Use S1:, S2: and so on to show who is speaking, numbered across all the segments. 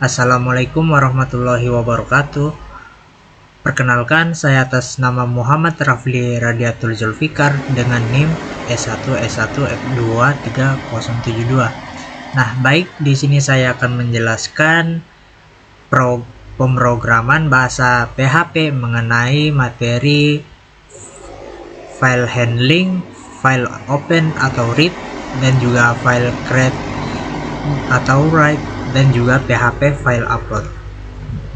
S1: Assalamualaikum warahmatullahi wabarakatuh. Perkenalkan, saya atas nama Muhammad Rafli Radiatul Zulfikar dengan NIM S1S1F23072. Nah, baik, di sini saya akan menjelaskan pemrograman bahasa PHP mengenai materi file handling, file open atau read, dan juga file create atau write, dan juga PHP file upload.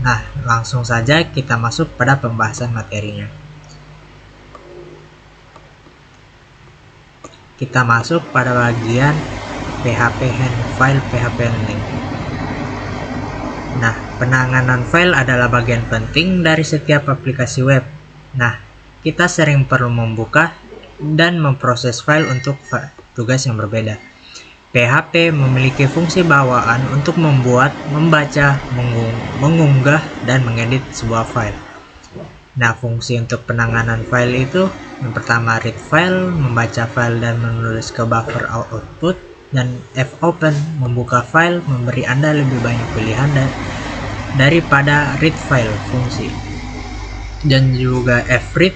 S1: Nah, langsung saja kita masuk pada pembahasan materinya. Kita masuk pada bagian PHP handling. Nah, penanganan file adalah bagian penting dari setiap aplikasi web. Nah, kita sering perlu membuka dan memproses file untuk tugas yang berbeda. PHP memiliki fungsi bawaan untuk membuat, membaca, mengunggah, dan mengedit sebuah file. Nah, fungsi untuk penanganan file itu yang pertama read file, membaca file dan menulis ke buffer output, dan fopen membuka file, memberi Anda lebih banyak pilihan daripada read file fungsi. Dan juga fread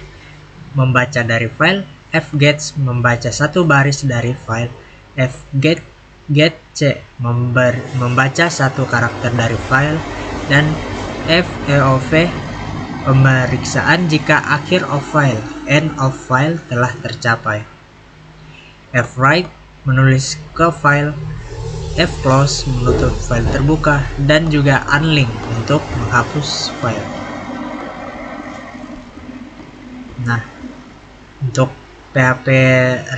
S1: membaca dari file, fget membaca satu baris dari file, fgetc membaca satu karakter dari file, dan feov pemeriksaan jika akhir of file, end of file telah tercapai. Fwrite menulis ke file, fclose menutup file terbuka, dan juga unlink untuk menghapus file. Nah, untuk PHP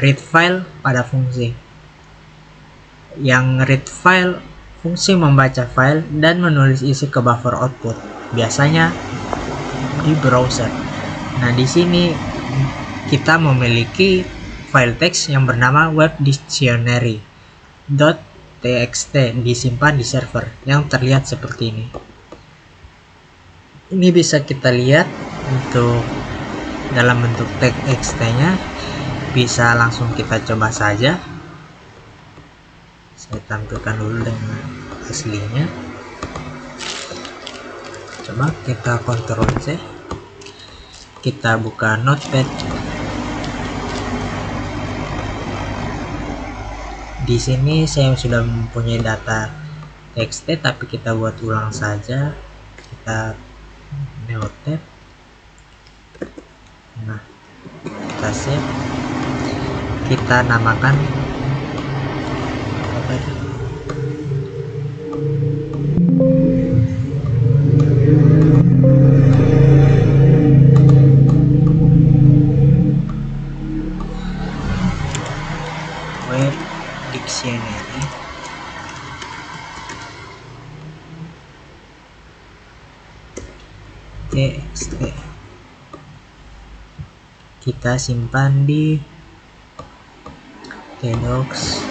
S1: read file pada fungsi. Yang read file fungsi membaca file dan menulis isi ke buffer output, biasanya di browser. Nah, di sini kita memiliki file teks yang bernama webdictionary.txt disimpan di server yang terlihat seperti ini. Ini bisa kita lihat untuk dalam bentuk txt-nya, bisa langsung kita coba saja. Saya tampilkan dulu dengan aslinya. Coba kita Ctrl C, kita buka notepad. Di sini saya sudah mempunyai data txt, tapi kita buat ulang saja. Kita notepad. Nah, kita save, kita namakan apa itu? Web Dictionary. TXT. Kita simpan di tdocs.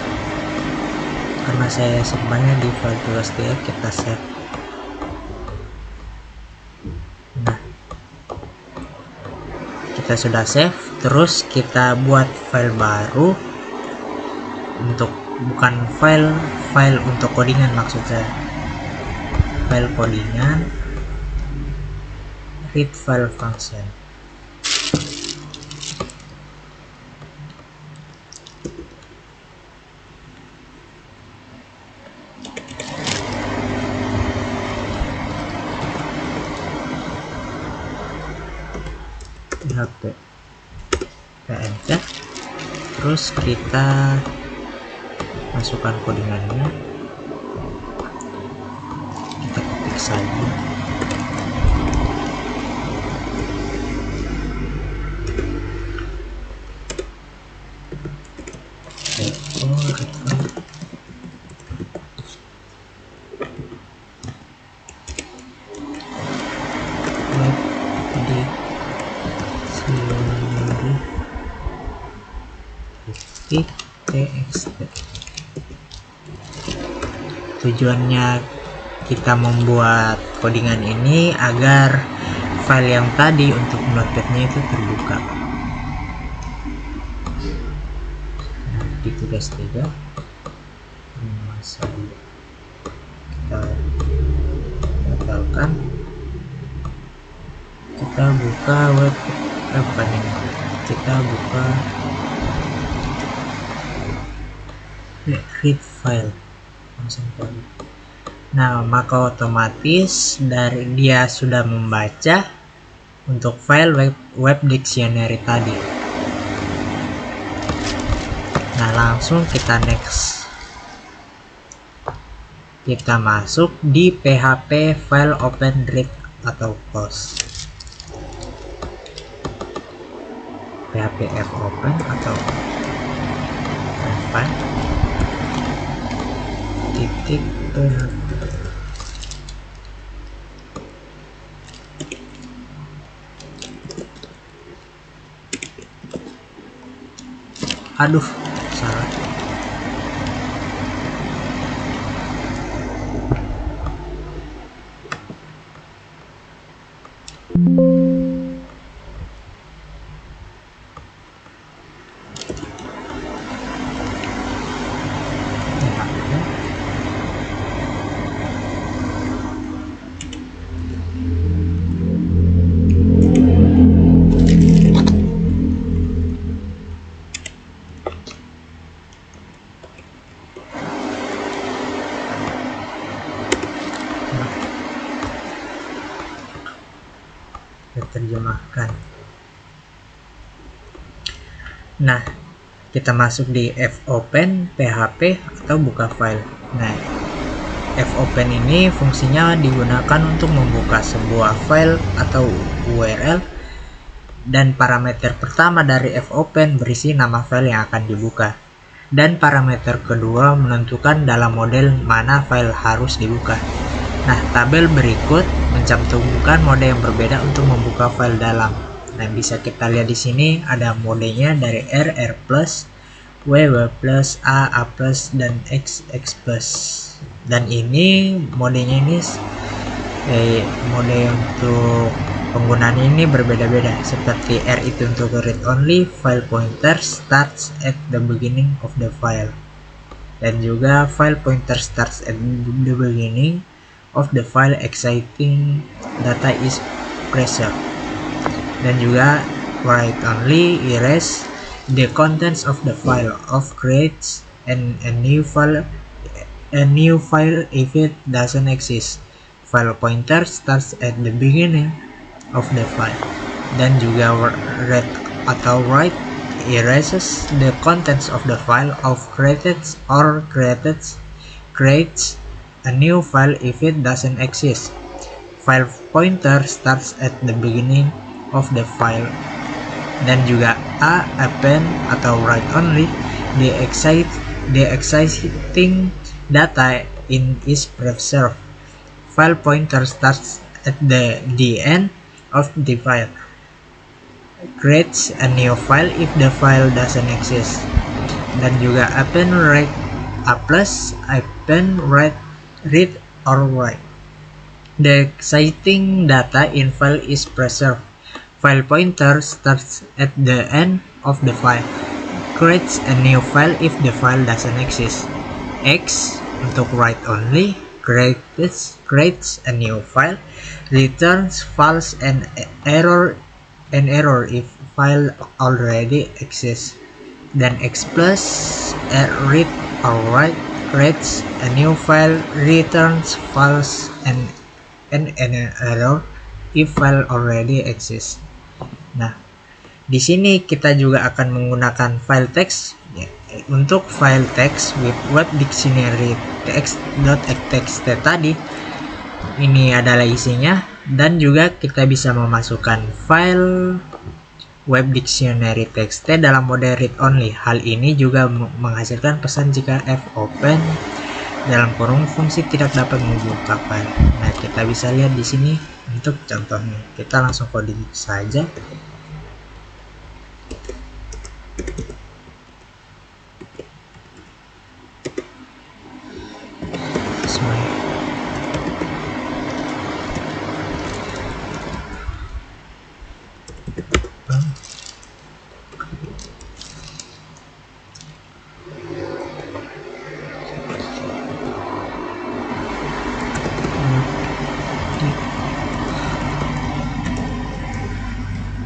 S1: Karena saya simpannya di file tulis.tf, kita save. Nah, kita sudah save. Terus kita buat file baru untuk bukan file untuk codingan, maksud saya file codingan, read file function. PHP enter, terus kita masukkan codingannya, kita ketik saja. txt. Tujuannya kita membuat codingan ini agar file yang tadi untuk notepadnya itu terbuka. Nah, di tugas 3 kita misalkan kita buka web bukan ini, kita buka read file langsung. Nah, maka otomatis dari dia sudah membaca untuk file web dictionary tadi. Nah, langsung kita next. Kita masuk di PHP file open read atau close. PHP f open atau file titik PHP. Aduh, salah. Terjemahkan. Nah, kita masuk di fopen php atau buka file. Nah, fopen ini fungsinya digunakan untuk membuka sebuah file atau URL, dan parameter pertama dari fopen berisi nama file yang akan dibuka, dan parameter kedua menentukan dalam model mana file harus dibuka. Nah, tabel berikut mencantumkan mode yang berbeda untuk membuka file dalam. Nah, bisa kita lihat di sini ada modenya dari R, R+, W, W+, A, dan X, X+. Dan ini modenya ini mode untuk penggunaan ini berbeda-beda. Seperti R itu untuk read only, file pointer starts at the beginning of the file. Dan juga file pointer starts at the beginning of the file exciting data is preserved. Dan juga write only erase the contents of the file of creates and a new file if it doesn't exist. File pointer starts at the beginning of the file. Dan juga read atau write erases the contents of the file of creates a new file if it doesn't exist. File pointer starts at the beginning of the file. Dan juga A, append atau write only the exciting data in is preserved. File pointer starts at the end of the file. Creates a new file if the file doesn't exist. Dan juga append write a plus, append write read or write. The exciting data in file is preserved. File pointer starts at the end of the file. Creates a new file if the file doesn't exist. X untuk write only, creates a new file, returns false and error if file already exists. Dan X plus read or write creates a new file, returns false and an error if file already exists. Nah, di sini kita juga akan menggunakan file text. Untuk file text with web dictionary text.txt tadi, ini adalah isinya, dan juga kita bisa memasukkan file web dictionary text dalam mode read only. Hal ini juga menghasilkan pesan jika fopen dalam kurung fungsi tidak dapat membuka file. Nah, kita bisa lihat di sini untuk contohnya. Kita langsung coding saja.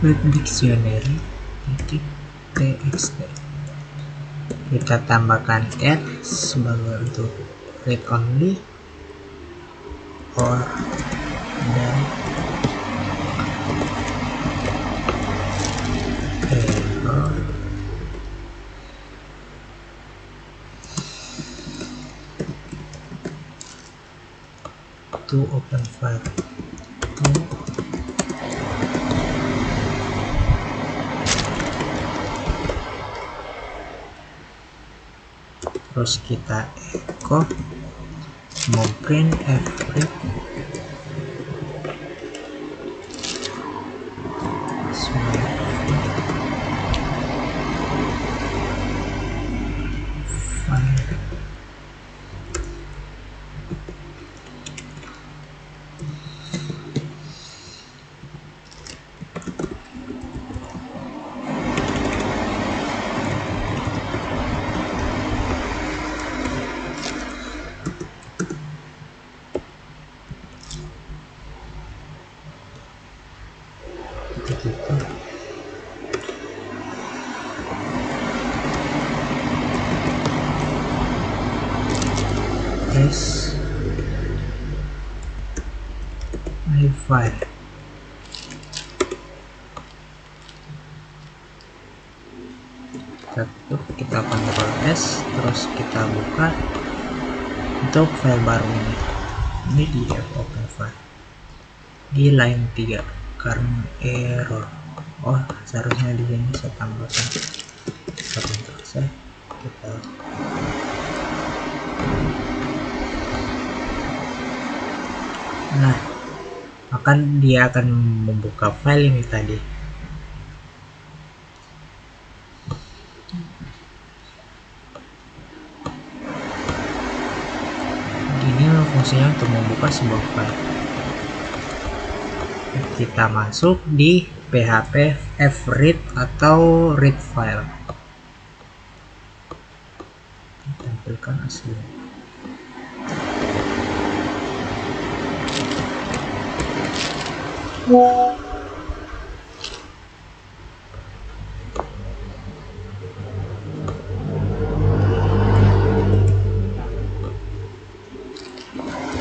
S1: web dictionary .txt. Kita tambahkan add sebagai untuk read only or dan error to open file terus kita echo mau print every is my file. Kita Ctrl S, terus kita buka untuk file baru ini di open file di line 3 karena error. Oh, seharusnya di sini saya tambahkan sebentar saya kita nah, akan dia akan membuka file ini tadi. Ini fungsinya untuk membuka sebuah file. Kita masuk di PHP fread atau read file. Tampilkan asli.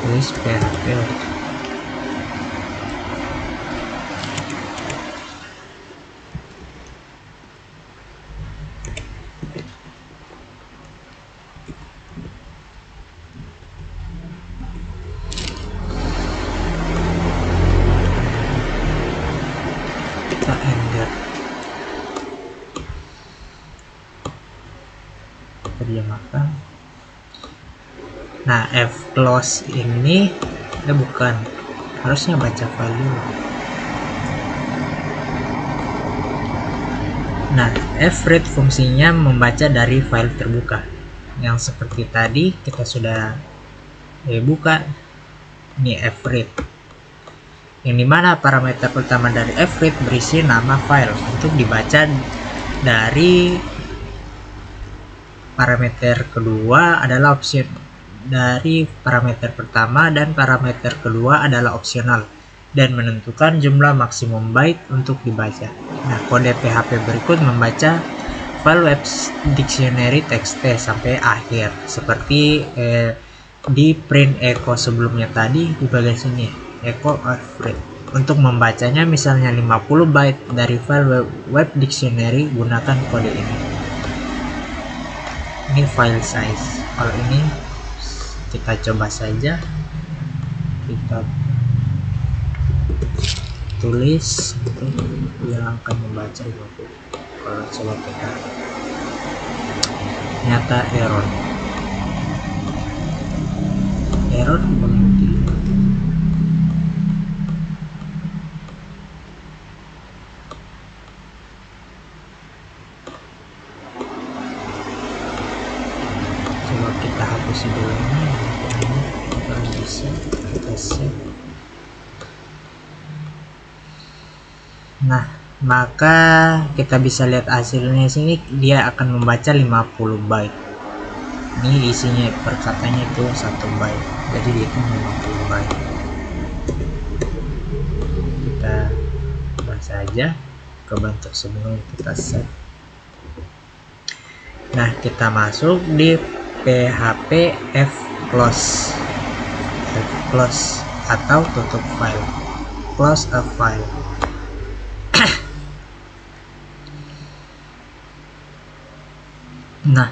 S1: Tulis PHP. Kita enter. Terjemahkan. Nah, fclose ini bukan, harusnya baca file dulu. Nah, fread fungsinya membaca dari file terbuka. Yang seperti tadi kita sudah buka. Ini fread. Yang dimana parameter pertama dari fread berisi nama file untuk dibaca dari parameter kedua adalah opsi dari parameter pertama dan parameter kedua adalah opsional dan menentukan jumlah maksimum byte untuk dibaca. Nah, kode PHP berikut membaca file web dictionary txt sampai akhir seperti di print echo sebelumnya tadi di bagian sini, echo fread. Untuk membacanya misalnya 50 byte dari file web dictionary, gunakan kode ini. Ini file size. Kalau ini kita coba saja, kita tulis yang akan membaca 50. Kalau coba kita nyata error berhenti. Coba kita hapus dulu ini. Kalau bisa kita save. Nah, maka kita bisa lihat hasilnya sini, dia akan membaca 50 byte. Ini isinya perkatanya itu 1 byte, jadi itu 50 byte. Kita buat saja. ke bentuk sebelum kita save. Nah, kita masuk di php fclose atau tutup file, close a file. Nah,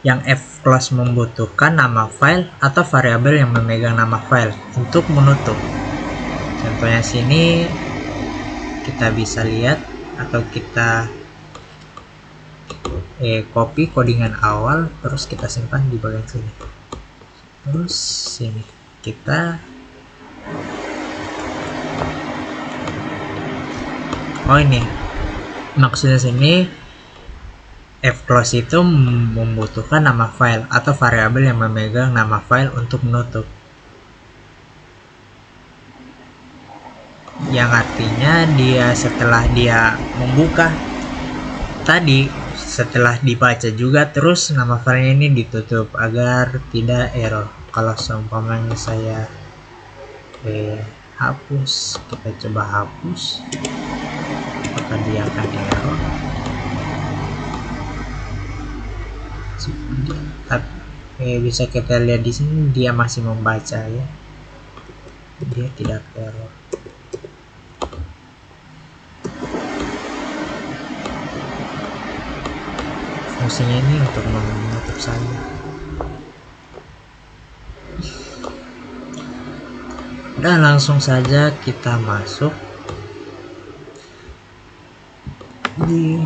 S1: yang fclose membutuhkan nama file atau variabel yang memegang nama file untuk menutup. Contohnya sini kita bisa lihat atau kita copy codingan awal, terus kita simpan di bagian sini. Terus sini kita ini maksudnya sini fclose itu membutuhkan nama file atau variabel yang memegang nama file untuk menutup, yang artinya dia setelah dia membuka tadi, setelah dibaca juga, terus nama filenya ini ditutup agar tidak error. Kalau seumpamanya saya hapus, kita coba hapus, apakah dia akan error? Bisa kita lihat di sini dia masih membaca ya, dia tidak error. Fungsinya ini untuk menutup saja. Dan langsung saja kita masuk di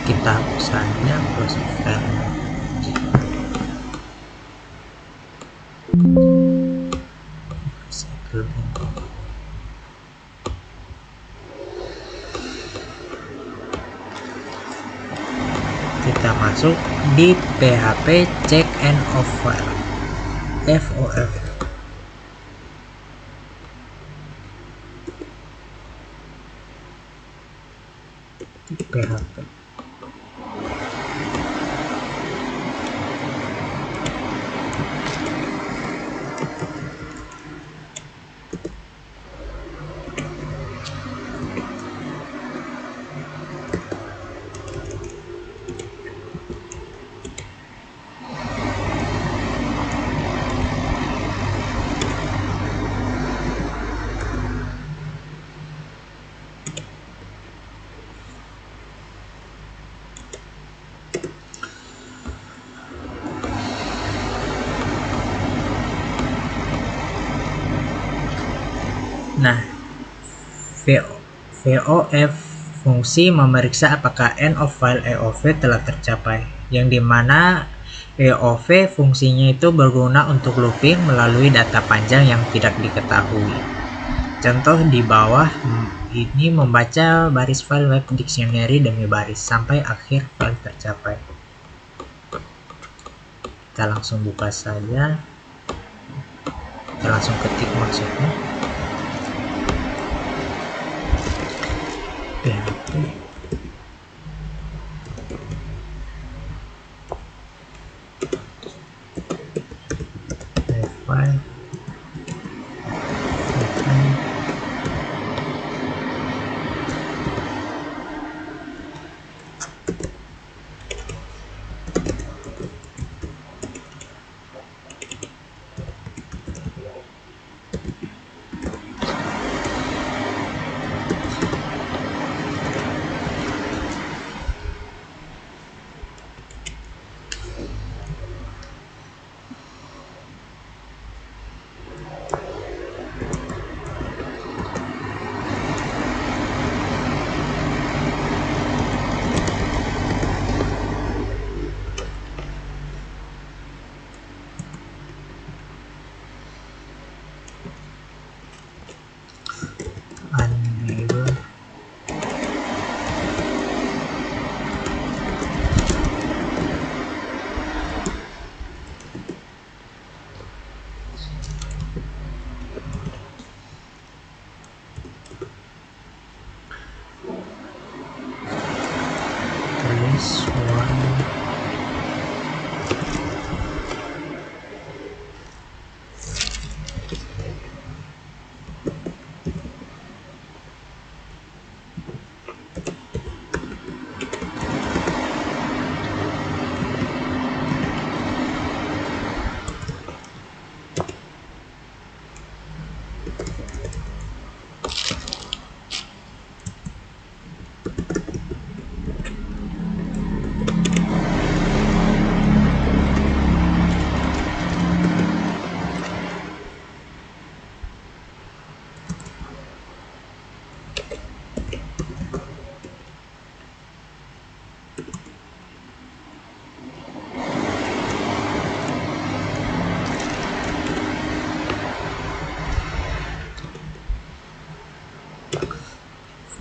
S1: kita hapus saja proses file. Kita masuk di php check and off file, FOF. PHP Nah, VOF fungsi memeriksa apakah end of file EOF telah tercapai, yang dimana EOF fungsinya itu berguna untuk looping melalui data panjang yang tidak diketahui. Contoh di bawah ini membaca baris file web dictionary demi baris sampai akhir file tercapai. Kita langsung buka saja, kita langsung ketik maksudnya. PHP file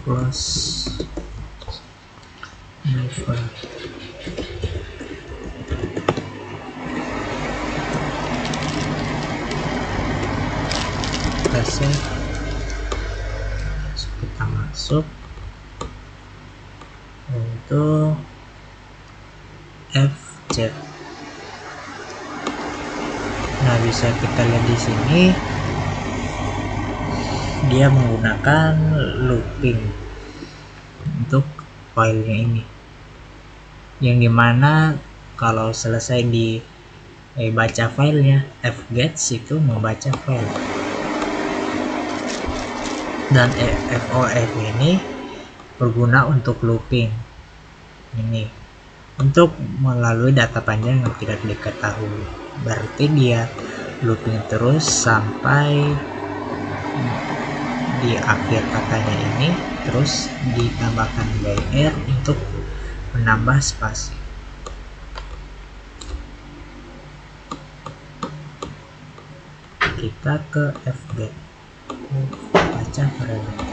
S1: close never. Kita save, kita masuk untuk FZ. Nah, bisa kita lihat di sini dia menggunakan looping untuk filenya ini, yang dimana kalau selesai di baca filenya, fgets itu membaca file, dan fof ini berguna untuk looping ini, untuk melalui data panjang yang tidak diketahui. Berarti dia looping terus sampai di akhir katanya ini, terus ditambahkan byr untuk menambah spasi. Kita ke fget, baca parameter.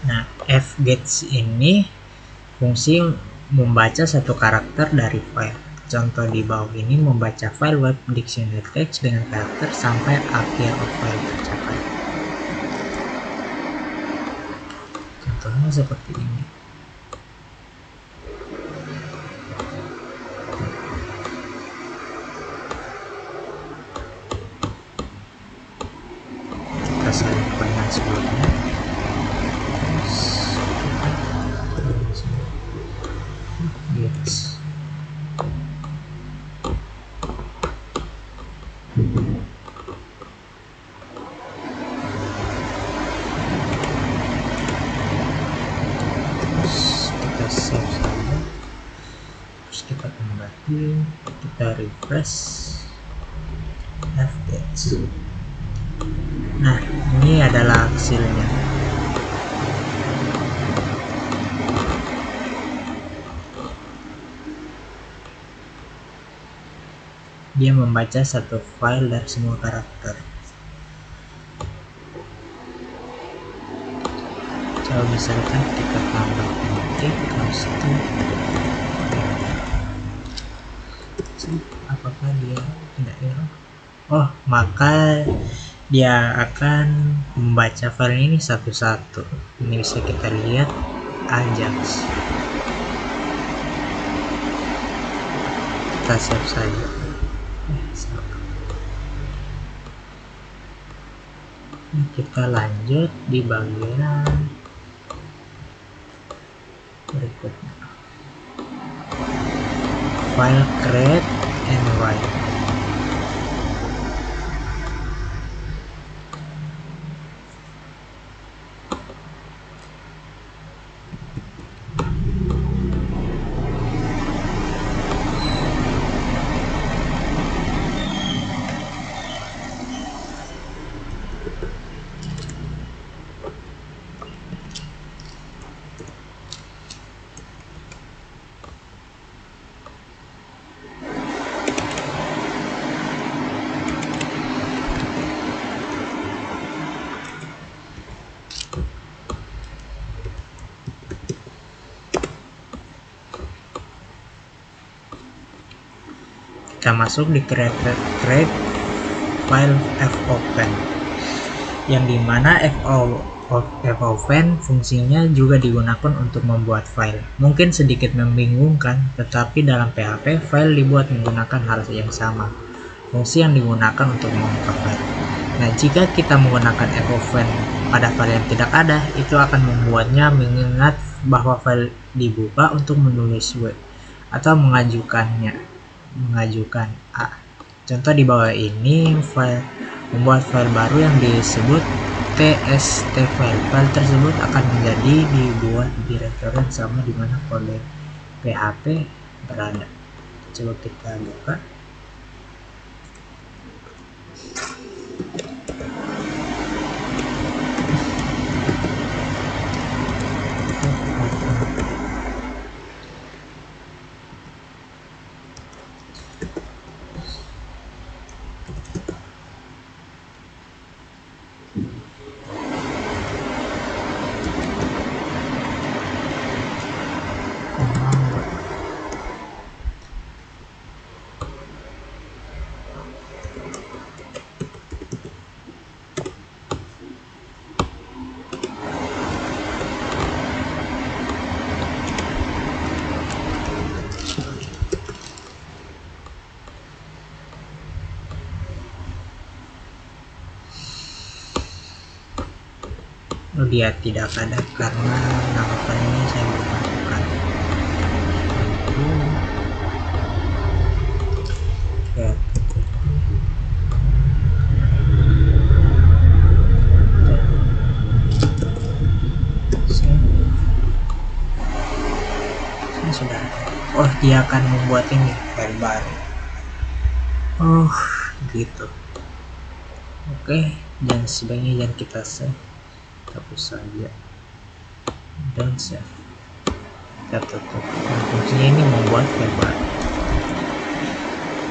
S1: Nah, fgets ini fungsi membaca satu karakter dari file. Contoh di bawah ini membaca file web dictionary text dengan karakter sampai akhir file tercapai. Contohnya seperti ini. Kita salin dengan sebelumnya. Yes. Kita save saja, terus kita kembali, kita refresh fgets. Nah, ini adalah hasilnya. Dia membaca satu file dari semua karakter. Coba misalkan kita tambah ketik apakah dia tidak error? Oh, maka dia akan membaca file ini satu-satu. Ini bisa kita lihat Ajax. Kita save saja. Kita lanjut di bagian berikutnya, file create and write. Kita masuk di create file fopen, yang dimana fopen fungsinya juga digunakan untuk membuat file. Mungkin sedikit membingungkan, tetapi dalam PHP file dibuat menggunakan hal yang sama, fungsi yang digunakan untuk membuka file. Nah, jika kita menggunakan fopen pada file yang tidak ada, itu akan membuatnya mengingat bahwa file dibuka untuk menulis web atau mengajukannya. mengajukan A. Contoh di bawah ini membuat file baru yang disebut txt file. File tersebut akan menjadi dibuat di direktori yang sama di mana kode PHP berada. Coba kita buka. Dia tidak ada karena nama filenya saya belum masukkan. Sudah. Oh, dia akan membuat ini file baru. Oh, gitu. Oke, dan sebaiknya jangan kita save. Hapus saja dan save. Kita tutup. Nah, fungsinya ini membuat file baru.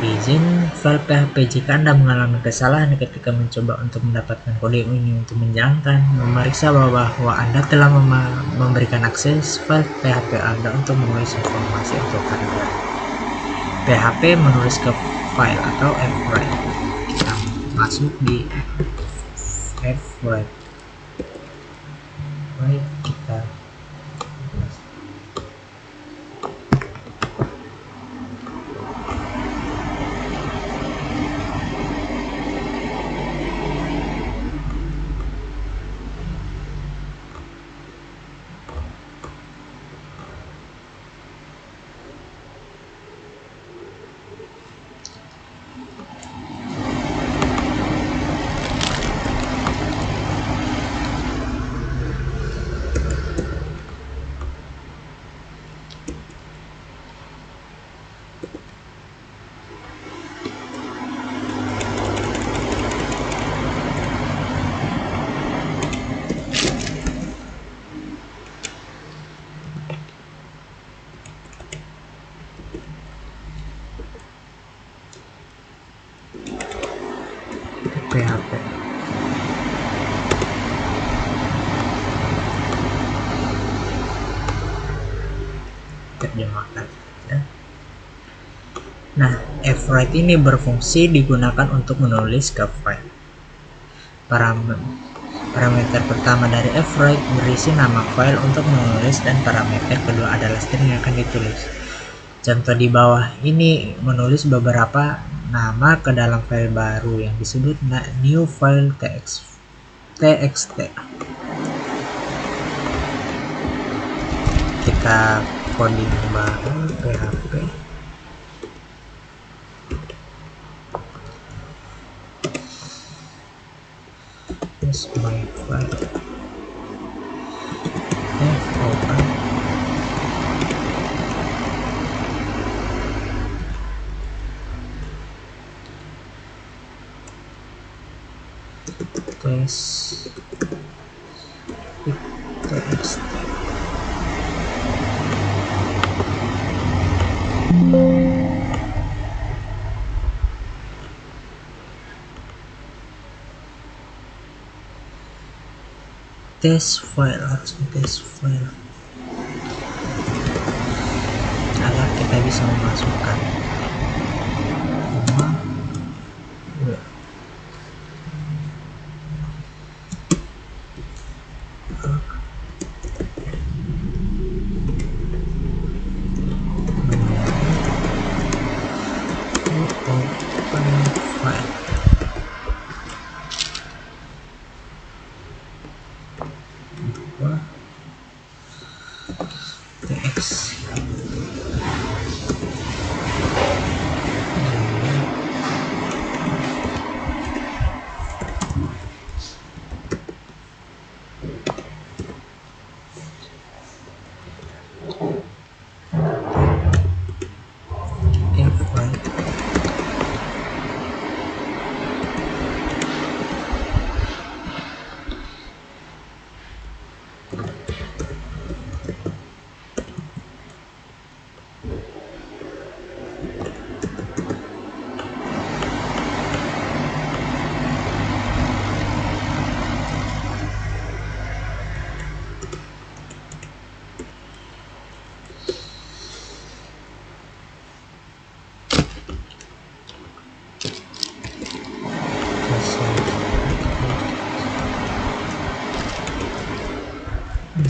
S1: Izin file PHP jika Anda mengalami kesalahan ketika mencoba untuk mendapatkan kode ini untuk menjalankan, memeriksa bahwa Anda telah memberikan akses file PHP Anda untuk menulis informasi untuk Anda. PHP menulis ke file atau fwrite. Kita masuk di fwrite. Baik, kita PHP. Terjemahkan ya. Nah, fwrite ini berfungsi digunakan untuk menulis ke file. Parameter pertama dari fwrite berisi nama file untuk menulis dan parameter kedua adalah string yang akan ditulis. Contoh di bawah ini menulis beberapa nama ke dalam file baru yang disebut new file txt. Kita coding baru PHP. This my file. Open. Test txt. Test file, langsung test file agar kita bisa memasukkan semua.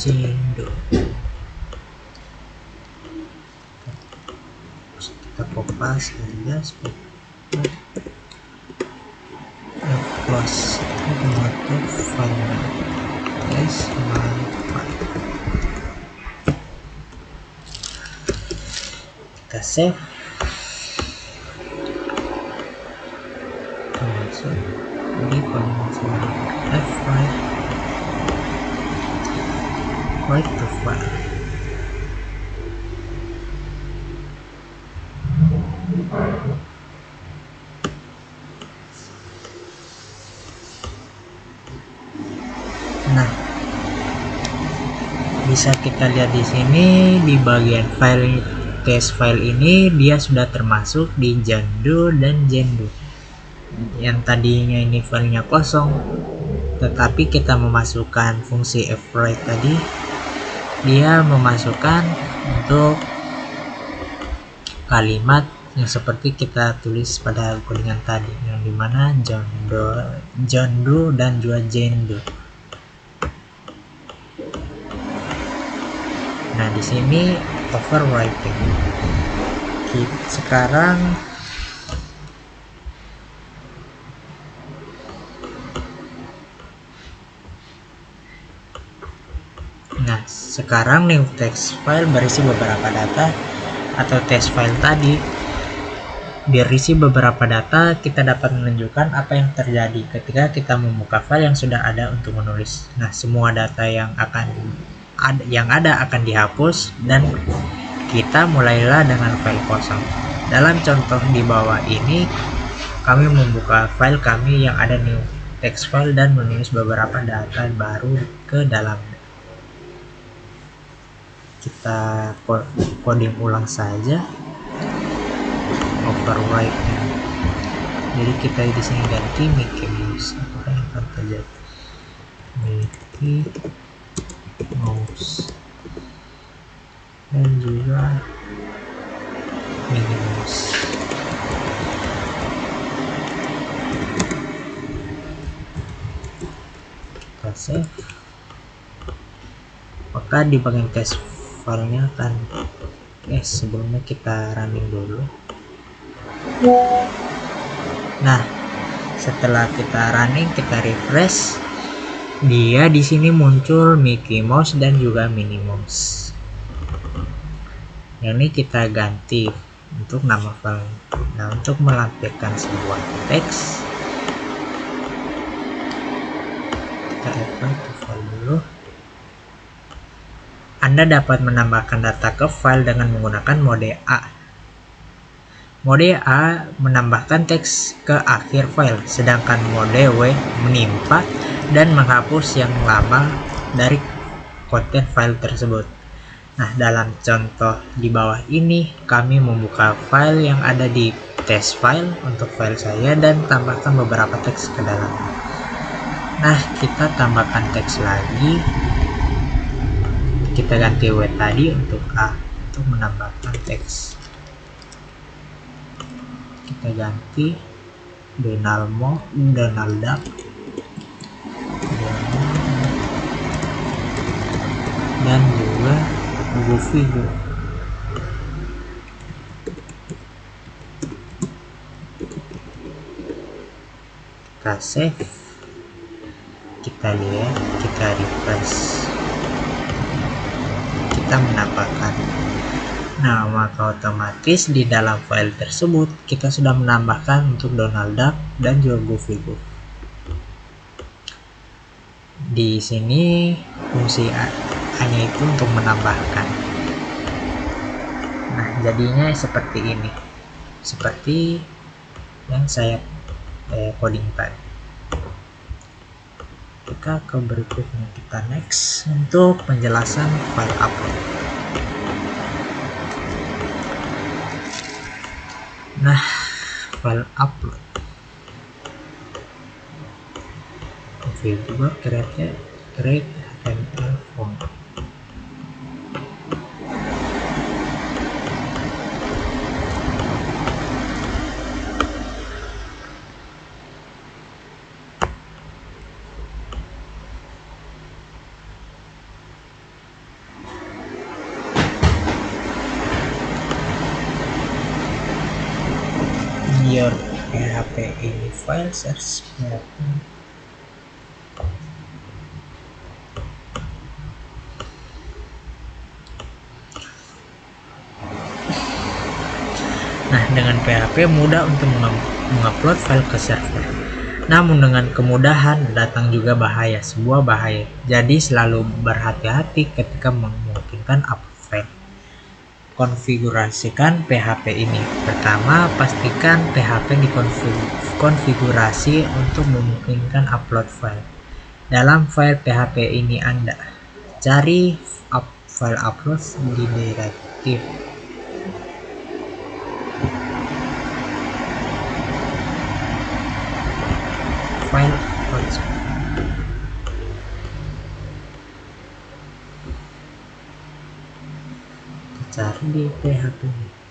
S1: Jendo. Kita kopas saja seperti close automatic file guys. Kita save, masuk di pengumuman F5 write to file. Nah, bisa kita lihat di sini di bagian file test file ini dia sudah termasuk di Jando dan Jendo. Yang tadinya ini filenya kosong, tetapi kita memasukkan fungsi fwrite tadi, dia memasukkan untuk kalimat yang seperti kita tulis pada codingan tadi, yang dimana Jando dan juga Jendo. Nah, di sini overwriting. Sekarang new text file berisi beberapa data, atau text file tadi berisi beberapa data. Kita dapat menunjukkan apa yang terjadi ketika kita membuka file yang sudah ada untuk menulis. Nah, semua data yang ada akan dihapus dan kita mulailah dengan file kosong. Dalam contoh di bawah ini, kami membuka file kami yang ada new text file dan menulis beberapa data baru ke dalamnya. Kita coding ulang saja overwrite. Jadi kita di sini ganti Mickey Mouse. Apa yang akan terjadi? Mickey Mouse dan juga Minnie Mouse. Kita save. Maka di bagian test filenya akan sebelumnya kita running dulu. Nah, setelah kita running, kita refresh, dia di sini muncul Mickey Mouse dan juga Minnie Mouse. Yang ini kita ganti untuk nama file. Nah, untuk melampirkan sebuah teks, kita apply ke file dulu. Anda dapat menambahkan data ke file dengan menggunakan mode A. Mode A menambahkan teks ke akhir file, sedangkan mode W menimpa dan menghapus yang lama dari konten file tersebut. Nah, dalam contoh di bawah ini, kami membuka file yang ada di test file untuk file saya dan tambahkan beberapa teks ke dalamnya. Nah, kita tambahkan teks lagi. Kita ganti W tadi untuk A untuk menambahkan teks. Kita ganti Donald Duck dan juga Goofy. Kita save, kita lihat, kita refresh, kita menambahkan. Nah, maka otomatis di dalam file tersebut kita sudah menambahkan untuk Donald Duck dan juga Goofy. Di sini fungsi hanya itu untuk menambahkan. Nah, jadinya seperti ini, seperti yang saya coding tadi. Kita ke berikutnya, kita next untuk penjelasan file upload. Nah, file upload, configure create HTML form. Your PHP ini file search PHP. Nah, dengan PHP mudah untuk mengupload file ke server. Namun dengan kemudahan datang juga bahaya, sebuah bahaya. Jadi selalu berhati-hati ketika memungkinkan upload file. Konfigurasikan PHP ini. Pertama, pastikan PHP dikonfigurasi untuk memungkinkan upload file. Dalam file PHP ini Anda cari file upload di direktif file upload. Cari di PHP ini.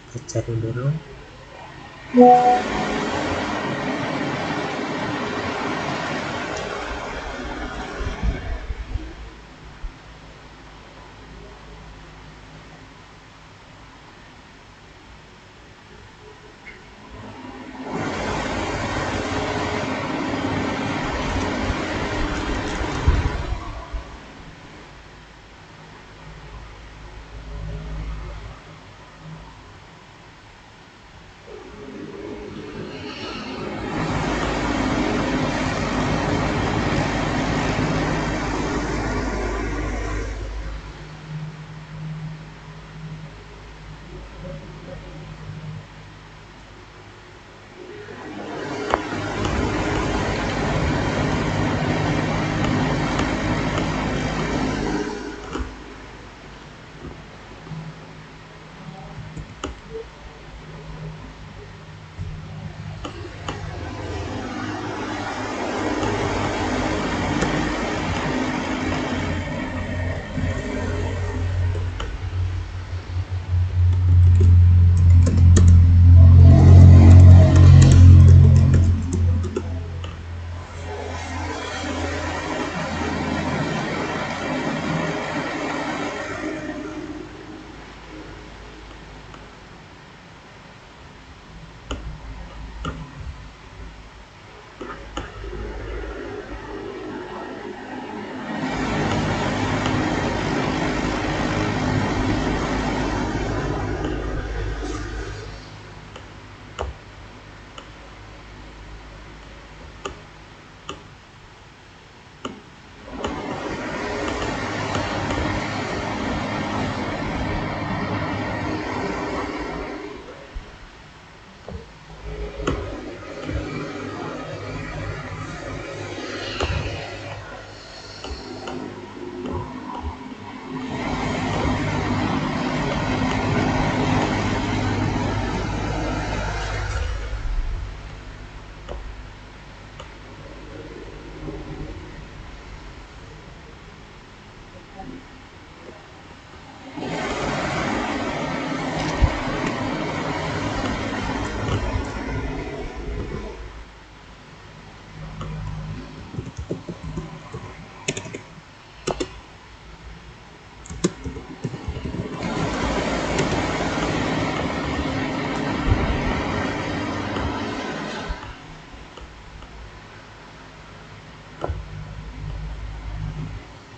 S1: Kita cari dulu.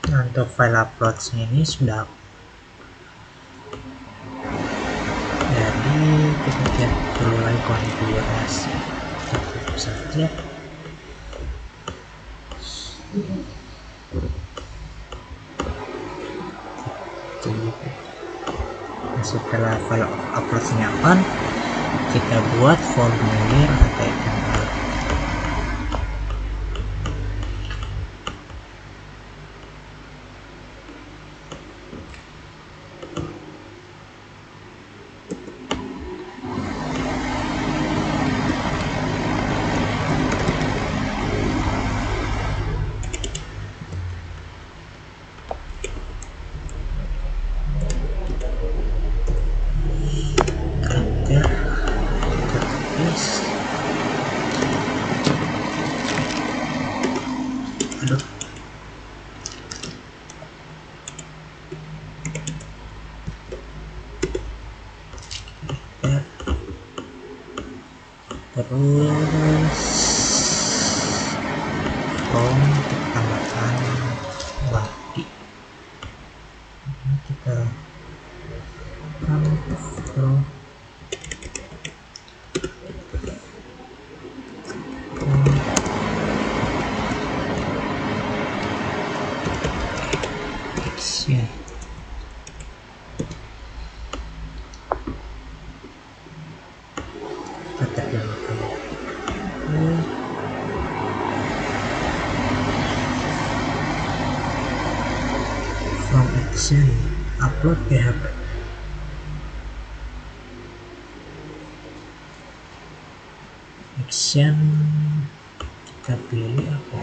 S1: Nah, untuk file uploads ini sudah jadi kita tidak perlu lagi konfigurasi satu saja. Nah, setelah file uploadsnya on, kita buat formulir HTML. Terus from tambahkan body, ini kita from action. Kita terjemahkan from action upload PHP. Action kita pilih apa?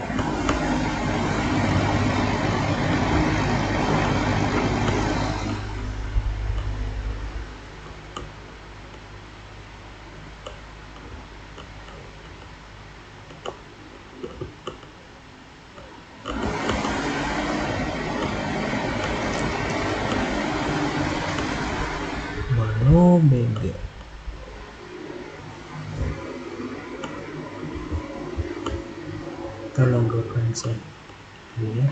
S1: Mono BG. Kita logokan saja ya.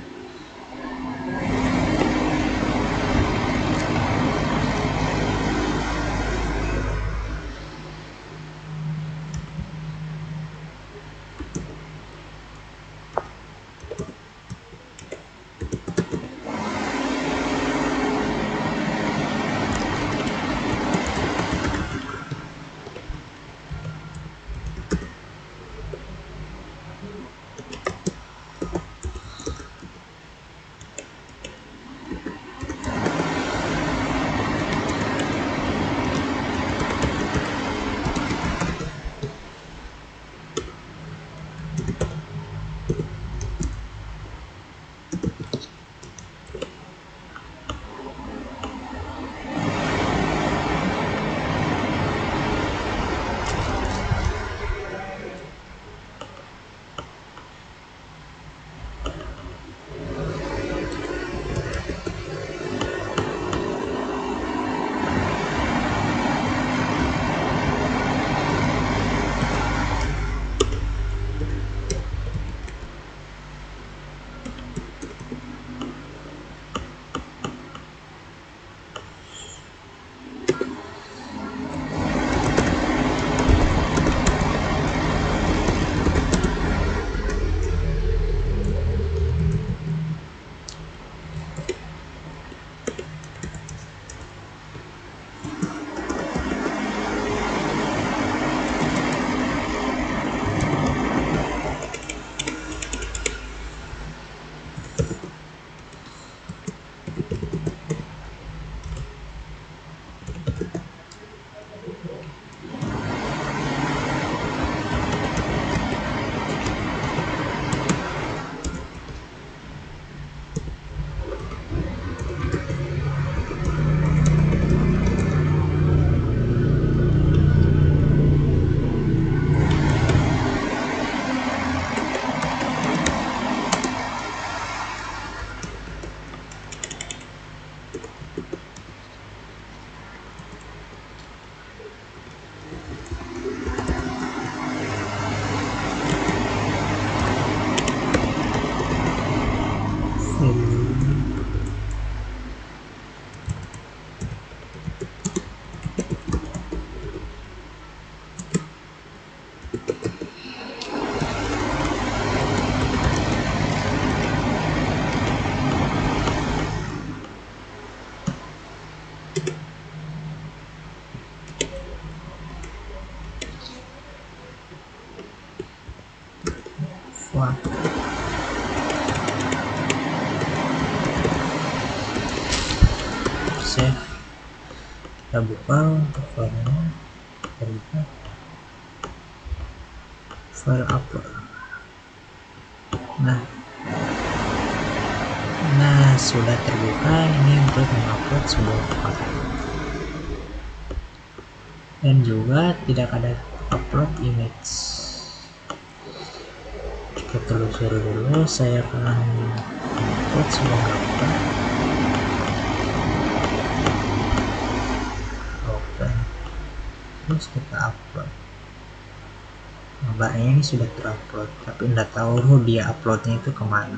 S1: save, kita buka untuk filenya, kita buka file upload. Nah, sudah terbuka. Ini untuk mengupload sebuah file, dan juga tidak ada upload image. Kita telusuri dulu. Saya akan upload sebuah gambar. Open, terus kita upload. Gambarnya ini sudah terupload, tapi tidak tahu dia uploadnya itu kemana.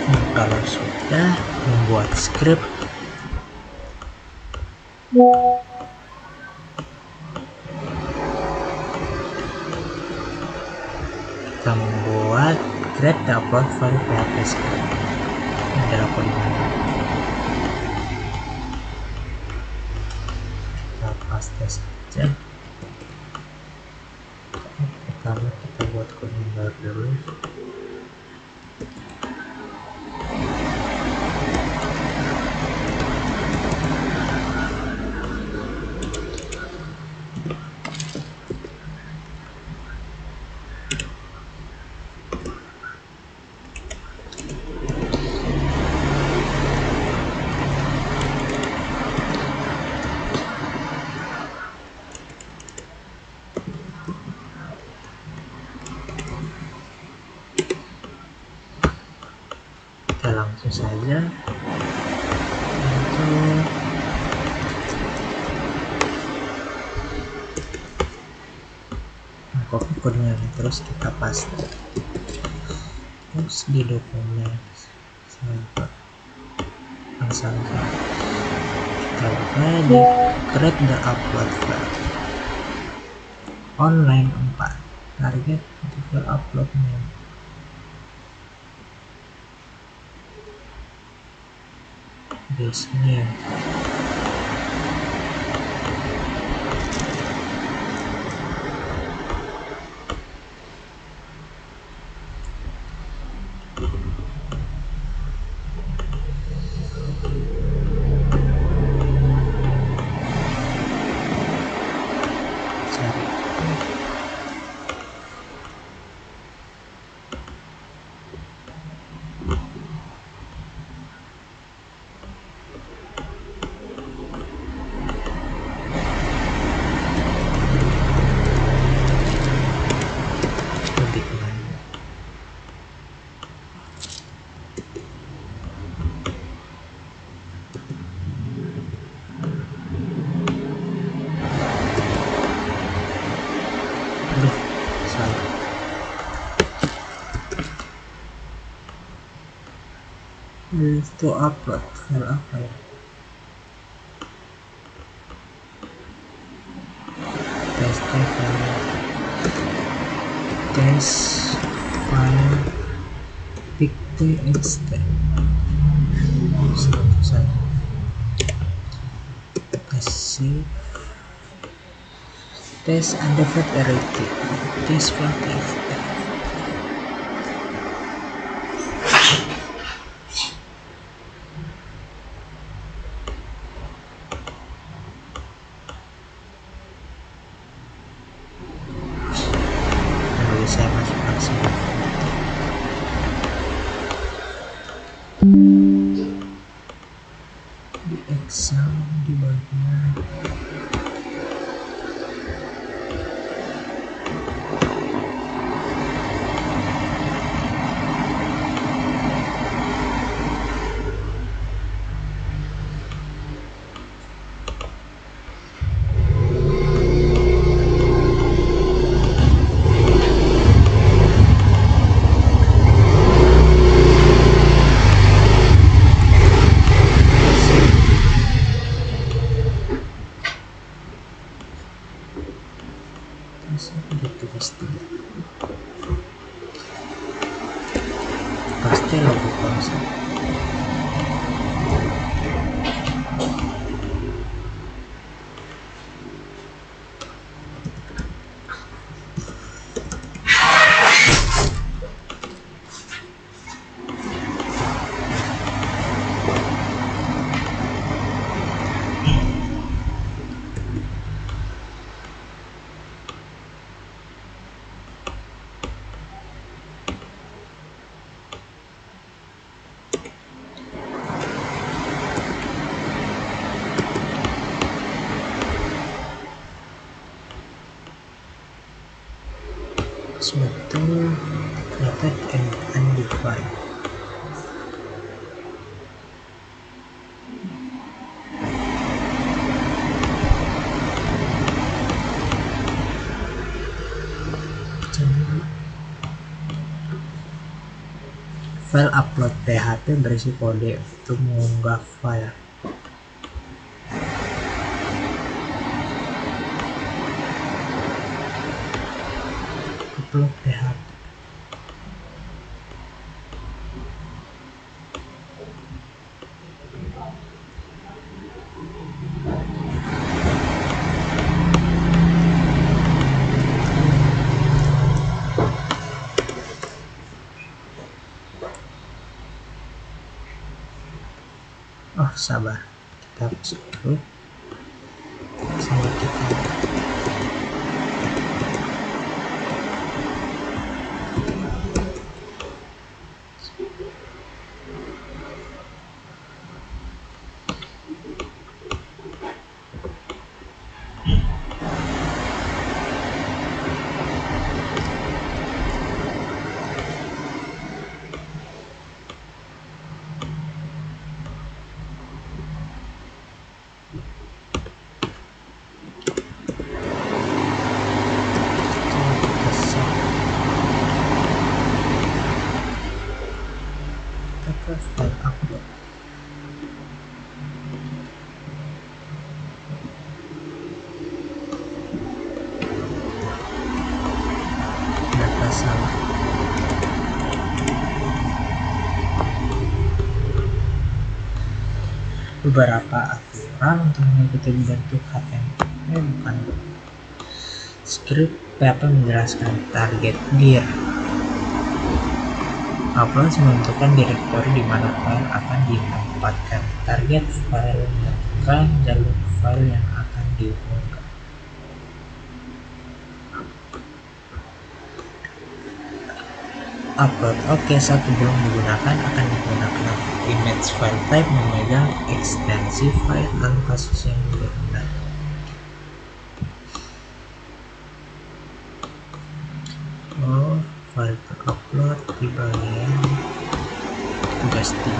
S1: Nah, kalau sudah membuat script, kita membuat create the upload file PHP script. Ini adalah kodenya. Kita paste saja. Pertama kita buat kode baru dulu. Kita langsung saja untuk copy kodenya, terus kita paste terus di dokumen langsung kita buka di create the upload file online 4, target untuk file uploadnya. Di sini cari. Lebih kemana? Aduh, salah. Itu upload file apa ya? Test file, test file pic.txt. Satu saja. Kasih test underscore txt, test file txt. Lalu saya masukkan semua di Excel di bagian pasti logo konsep. Betul created and undefined. File upload PHP berisi kode untuk mengunggah file. Upload PHP. Oh, sabar, kita hapus dulu sampai kita file upload. Data salah. Beberapa aturan untuk mengikuti bentuk HTML bukan script PHP menjelaskan target dir. Upload menentukan direktori di mana file akan ditempatkan. Target file menentukan jalur file yang akan diunggah. Upload oke, saat belum digunakan akan digunakan image file type memegang ekstensi file dan kasus yang benar. Oh, file terupload di bagian tugas 3.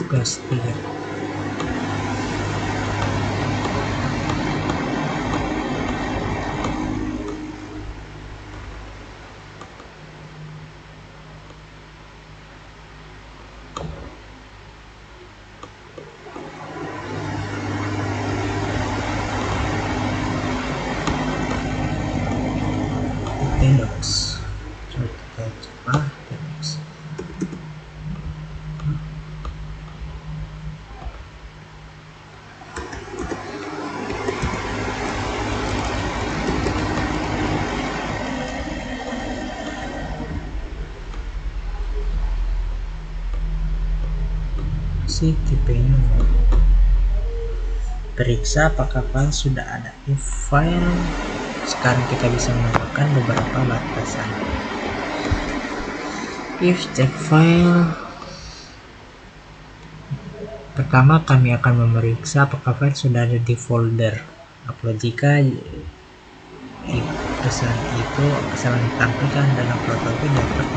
S1: Tugas 3. Docs. Coba kita coba docs. Si tipenya periksa apakah file sudah ada. If file, sekarang kita bisa menambahkan beberapa batasan. If check file, pertama kami akan memeriksa apakah file sudah ada di folder upload. Jika kesalahan ditampilkan dalam protokol dapat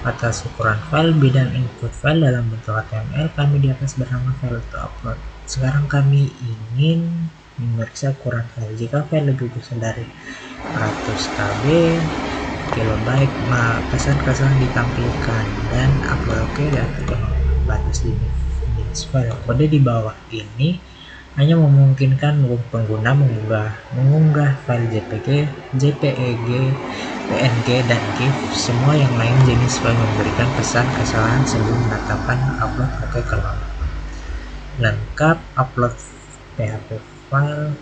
S1: atas ukuran file bidang input file dalam bentuk HTML kami di atas bernama file to upload. Sekarang kami ingin memeriksa ukuran file. Jika file lebih besar dari 100 KB kilobyte, maka kesan-kesan ditampilkan dan upload oke dan batas limit file. Kode di bawah ini hanya memungkinkan pengguna mengunggah file JPG, JPEG, PNG, dan GIF. Semua yang lain jenis file memberikan pesan kesalahan sebelum menetapkan upload ke cloud. Lengkap upload PHP file,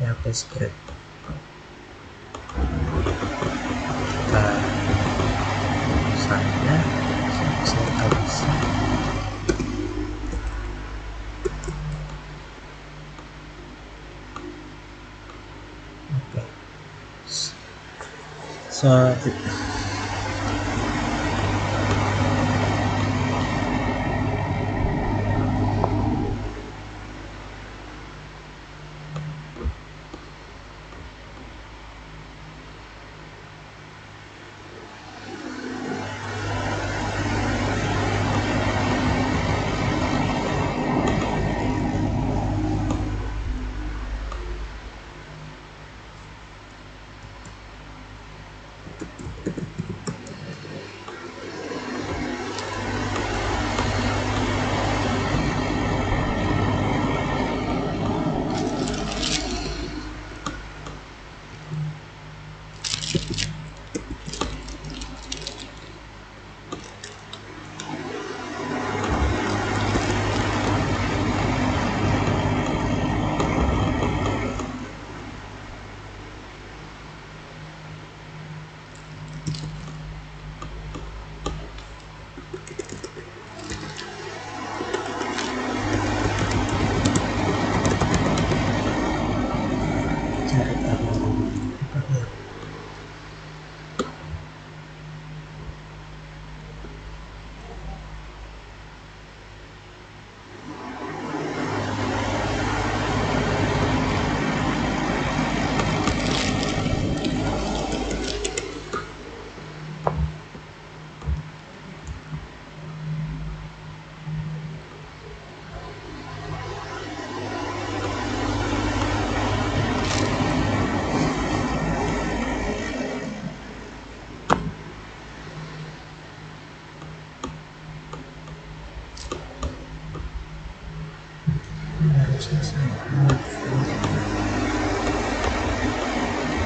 S1: PHP script. Saya bisa. Oke. So cari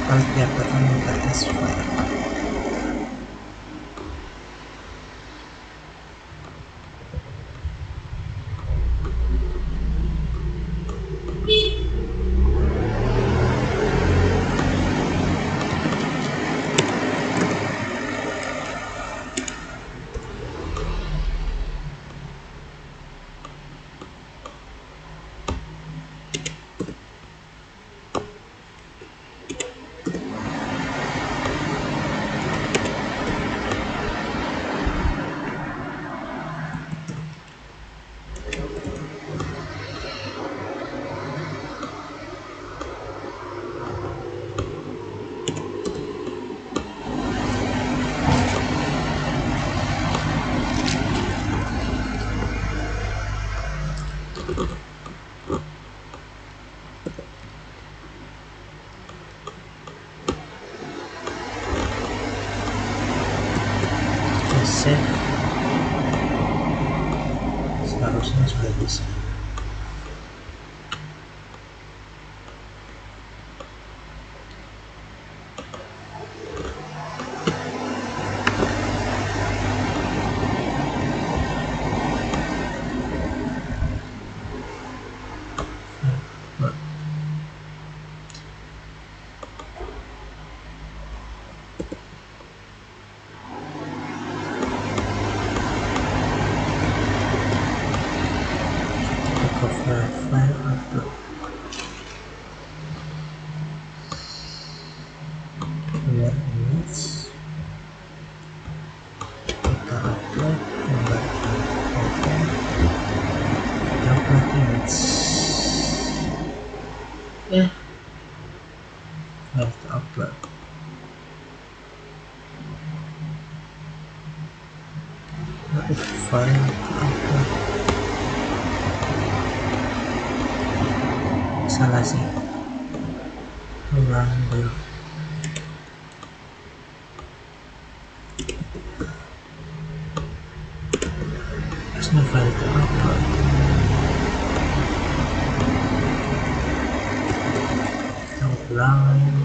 S1: harus didapatkan membatasi file. Save, seharusnya sudah bisa. File upload. Clear image. Kita upload gambar foto. Upload image. File to upload. File to upload. Salah sih, ulang dulu. Harusnya file to upload. ulang.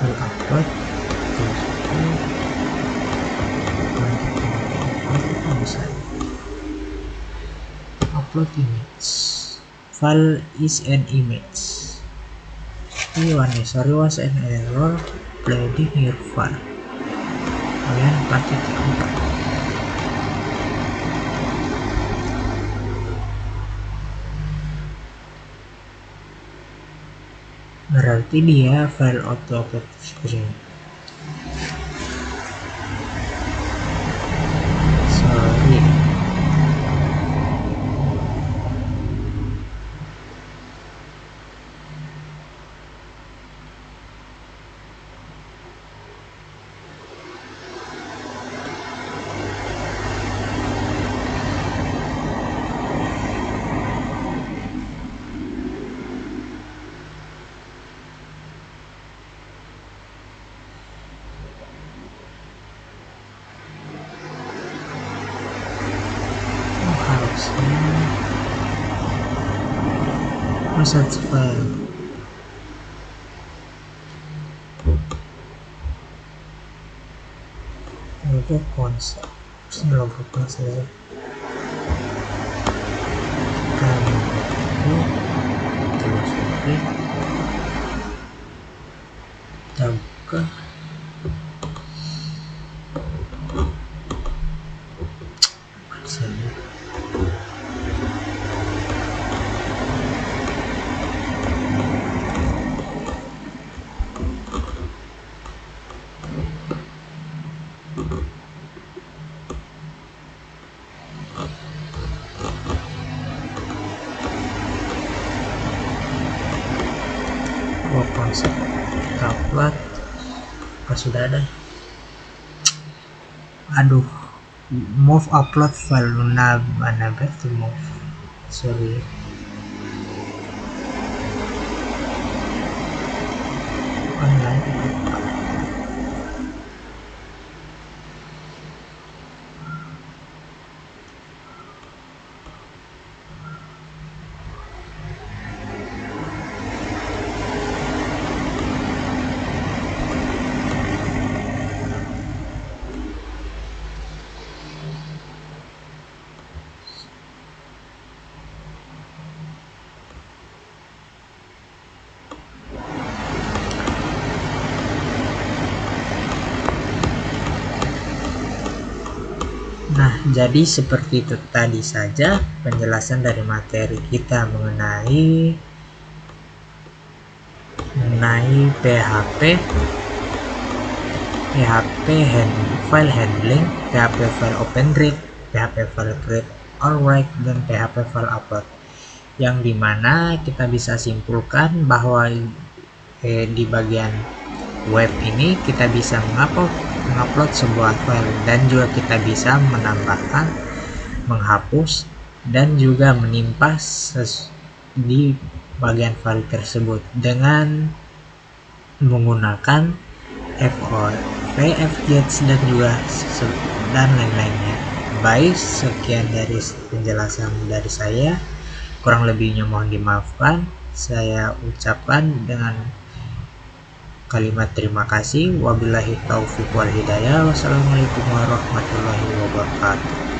S1: File upload, bisa upload image. File is an image. Sorry was an error uploading your file. Kalian pakai titik 4. Berarti dia file auto upload screen. Sorry. Search file. Logo konsep. Logo konsep. Terus kita buka. Konsep upload apa sudah ada. Aduh, move upload file mana berarti move, sorry. Online. Nah, jadi seperti itu tadi saja penjelasan dari materi kita mengenai PHP file handling, PHP file open read, PHP file create or write, dan PHP file upload. Yang dimana kita bisa simpulkan bahwa di bagian web ini kita bisa mengupload sebuah file, dan juga kita bisa menambahkan, menghapus, dan juga menimpa di bagian file tersebut dengan menggunakan FJS dan lain-lainnya. Baik, sekian dari penjelasan dari saya. Kurang lebihnya mohon dimaafkan. Saya ucapkan dengan kalimat terima kasih. Wabillahi taufiq wal hidayah. Wassalamualaikum warahmatullahi wabarakatuh.